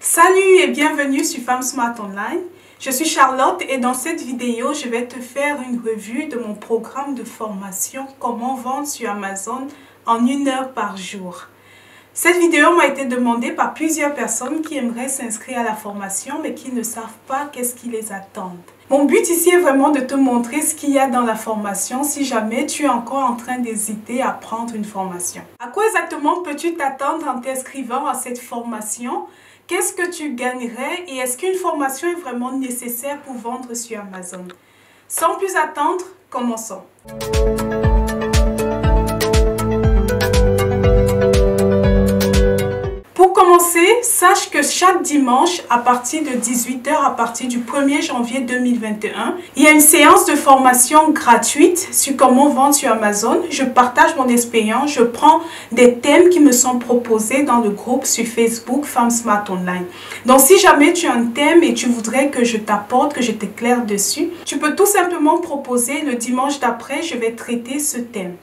Salut et bienvenue sur Femme Smart Online. Je suis Charlotte et dans cette vidéo, je vais te faire une revue de mon programme de formation Comment vendre sur Amazon en 1 heure par jour. Cette vidéo m'a été demandée par plusieurs personnes qui aimeraient s'inscrire à la formation mais qui ne savent pas qu'est-ce qui les attend. Mon but ici est vraiment de te montrer ce qu'il y a dans la formation si jamais tu es encore en train d'hésiter à prendre une formation. À quoi exactement peux-tu t'attendre en t'inscrivant à cette formation? Qu'est-ce que tu gagnerais et est-ce qu'une formation est vraiment nécessaire pour vendre sur Amazon? Sans plus attendre, commençons. Pour commencer, sache que chaque dimanche à partir de 18 h, à partir du 1er janvier 2021, il y a une séance de formation gratuite sur comment vendre sur Amazon. Je partage mon expérience, je prends des thèmes qui me sont proposés dans le groupe sur Facebook Femme Smart Online. Donc si jamais tu as un thème et tu voudrais que je t'apporte, que je t'éclaire dessus, tu peux tout simplement proposer le dimanche d'après, je vais traiter ce thème.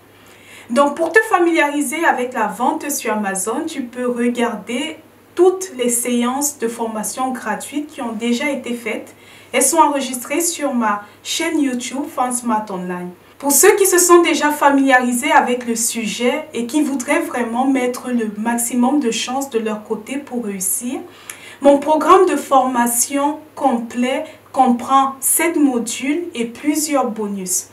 Donc, pour te familiariser avec la vente sur Amazon, tu peux regarder toutes les séances de formation gratuites qui ont déjà été faites. Elles sont enregistrées sur ma chaîne YouTube Femme Smart Online. Pour ceux qui se sont déjà familiarisés avec le sujet et qui voudraient vraiment mettre le maximum de chances de leur côté pour réussir, mon programme de formation complet comprend 7 modules et plusieurs bonus.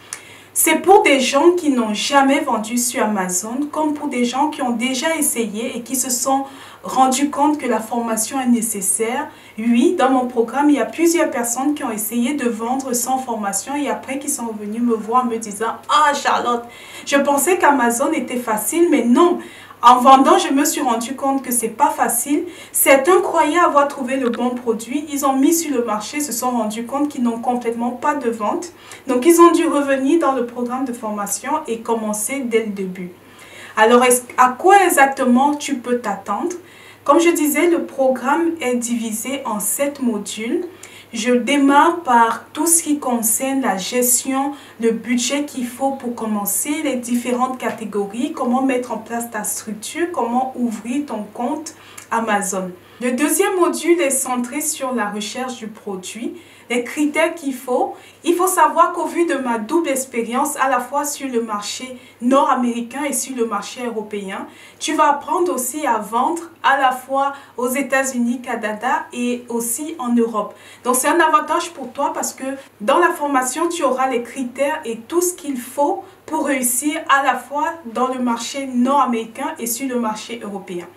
C'est pour des gens qui n'ont jamais vendu sur Amazon, comme pour des gens qui ont déjà essayé et qui se sont rendus compte que la formation est nécessaire. Oui, dans mon programme, il y a plusieurs personnes qui ont essayé de vendre sans formation et après qui sont venus me voir me disant « Ah Charlotte, je pensais qu'Amazon était facile, mais non !» En vendant, je me suis rendu compte que c'est pas facile. Certains croyaient avoir trouvé le bon produit. Ils ont mis sur le marché, se sont rendus compte qu'ils n'ont complètement pas de vente. Donc, ils ont dû revenir dans le programme de formation et commencer dès le début. Alors, à quoi exactement tu peux t'attendre? Comme je disais, le programme est divisé en 7 modules. Je démarre par tout ce qui concerne la gestion, le budget qu'il faut pour commencer, les différentes catégories, comment mettre en place ta structure, comment ouvrir ton compte Amazon. Le deuxième module est centré sur la recherche du produit, les critères qu'il faut. Il faut savoir qu'au vu de ma double expérience, à la fois sur le marché nord-américain et sur le marché européen, tu vas apprendre aussi à vendre à la fois aux États-Unis, Canada et aussi en Europe. Donc c'est un avantage pour toi parce que dans la formation, tu auras les critères et tout ce qu'il faut pour réussir à la fois dans le marché nord-américain et sur le marché européen.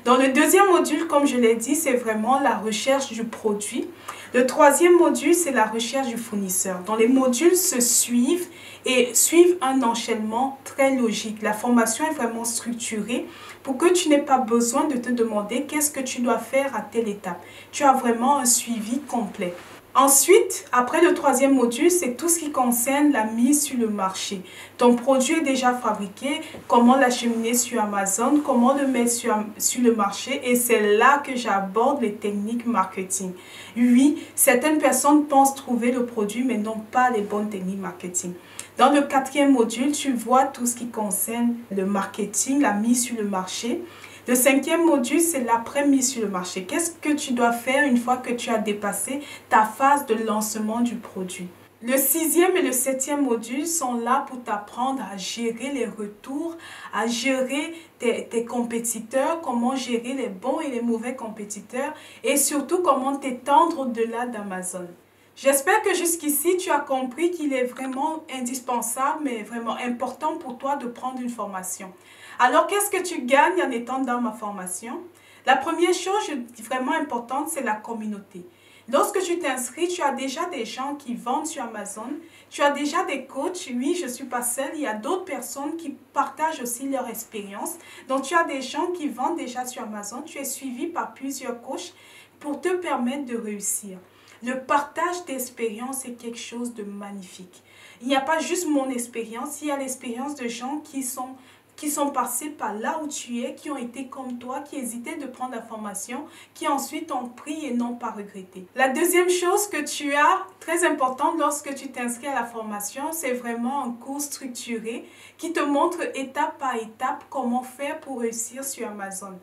Dans le deuxième module, comme je l'ai dit, c'est vraiment la recherche du produit. Le troisième module, c'est la recherche du fournisseur. Donc, les modules se suivent et suivent un enchaînement très logique. La formation est vraiment structurée pour que tu n'aies pas besoin de te demander qu'est-ce que tu dois faire à telle étape. Tu as vraiment un suivi complet. Ensuite, après le troisième module, c'est tout ce qui concerne la mise sur le marché. Ton produit est déjà fabriqué, comment l'acheminer sur Amazon, comment le mettre sur le marché et c'est là que j'aborde les techniques marketing. Oui, certaines personnes pensent trouver le produit mais n'ont pas les bonnes techniques marketing. Dans le quatrième module, tu vois tout ce qui concerne le marketing, la mise sur le marché. Le cinquième module, c'est l'après-mise sur le marché. Qu'est-ce que tu dois faire une fois que tu as dépassé ta phase de lancement du produit? Le sixième et le septième module sont là pour t'apprendre à gérer les retours, à gérer tes compétiteurs, comment gérer les bons et les mauvais compétiteurs et surtout comment t'étendre au-delà d'Amazon. J'espère que jusqu'ici, tu as compris qu'il est vraiment indispensable, mais vraiment important pour toi de prendre une formation. Alors, qu'est-ce que tu gagnes en étant dans ma formation? La première chose vraiment importante, c'est la communauté. Lorsque tu t'inscris, tu as déjà des gens qui vendent sur Amazon, tu as déjà des coachs, oui, je ne suis pas seule, il y a d'autres personnes qui partagent aussi leur expérience. Donc, tu as des gens qui vendent déjà sur Amazon, tu es suivi par plusieurs coachs pour te permettre de réussir. Le partage d'expérience est quelque chose de magnifique. Il n'y a pas juste mon expérience, il y a l'expérience de gens qui sont passés par là où tu es, qui ont été comme toi, qui hésitaient de prendre la formation, qui ensuite ont pris et n'ont pas regretté. La deuxième chose que tu as, très importante lorsque tu t'inscris à la formation, c'est vraiment un cours structuré qui te montre étape par étape comment faire pour réussir sur Amazon.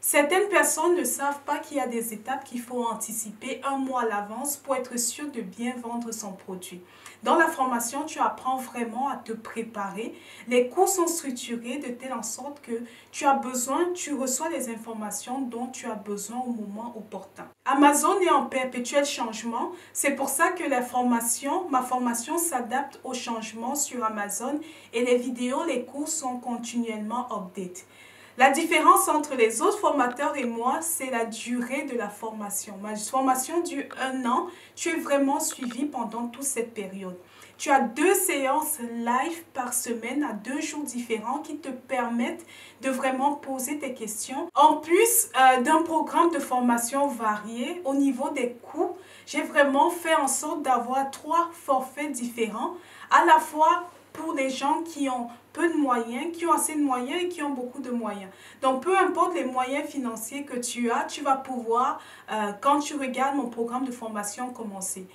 Certaines personnes ne savent pas qu'il y a des étapes qu'il faut anticiper un mois à l'avance pour être sûr de bien vendre son produit. Dans la formation, tu apprends vraiment à te préparer. Les cours sont structurés de telle en sorte que tu reçois les informations dont tu as besoin au moment opportun. Amazon est en perpétuel changement. C'est pour ça que ma formation s'adapte aux changements sur Amazon et les vidéos, les cours sont continuellement update. La différence entre les autres formateurs et moi, c'est la durée de la formation. Ma formation dure 1 an. Tu es vraiment suivi pendant toute cette période. Tu as 2 séances live par semaine à 2 jours différents qui te permettent de vraiment poser tes questions. En plus d'un programme de formation varié, au niveau des coûts, j'ai vraiment fait en sorte d'avoir 3 forfaits différents, à la fois pour les gens qui ont peu de moyens, qui ont assez de moyens et qui ont beaucoup de moyens. Donc, peu importe les moyens financiers que tu as, tu vas pouvoir, quand tu regardes mon programme de formation, commencer.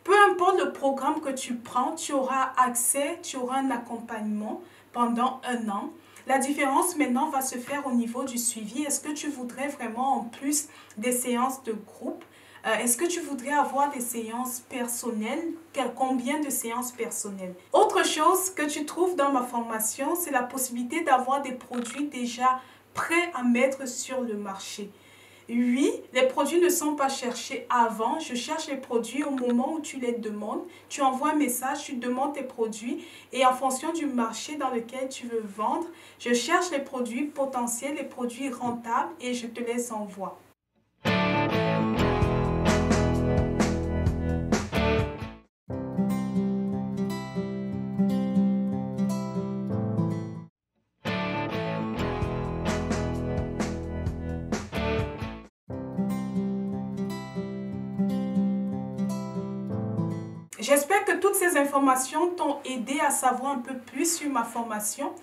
Peu importe le programme que tu prends, tu auras accès, tu auras un accompagnement pendant 1 an. La différence maintenant va se faire au niveau du suivi. Est-ce que tu voudrais vraiment, en plus des séances de groupe, est-ce que tu voudrais avoir des séances personnelles? Combien de séances personnelles? Autre chose que tu trouves dans ma formation, c'est la possibilité d'avoir des produits déjà prêts à mettre sur le marché. Oui, les produits ne sont pas cherchés avant. Je cherche les produits au moment où tu les demandes. Tu envoies un message, tu demandes tes produits et en fonction du marché dans lequel tu veux vendre, je cherche les produits potentiels, les produits rentables et je te les envoie. J'espère que toutes ces informations t'ont aidé à savoir un peu plus sur ma formation.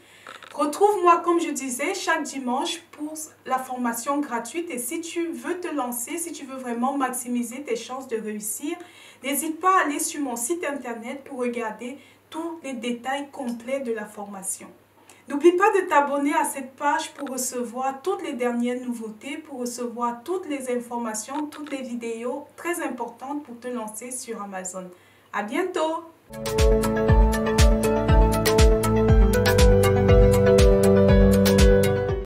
Retrouve-moi, comme je disais, chaque dimanche pour la formation gratuite. Et si tu veux te lancer, si tu veux vraiment maximiser tes chances de réussir, n'hésite pas à aller sur mon site internet pour regarder tous les détails complets de la formation. N'oublie pas de t'abonner à cette page pour recevoir toutes les dernières nouveautés, pour recevoir toutes les informations, toutes les vidéos très importantes pour te lancer sur Amazon. À bientôt!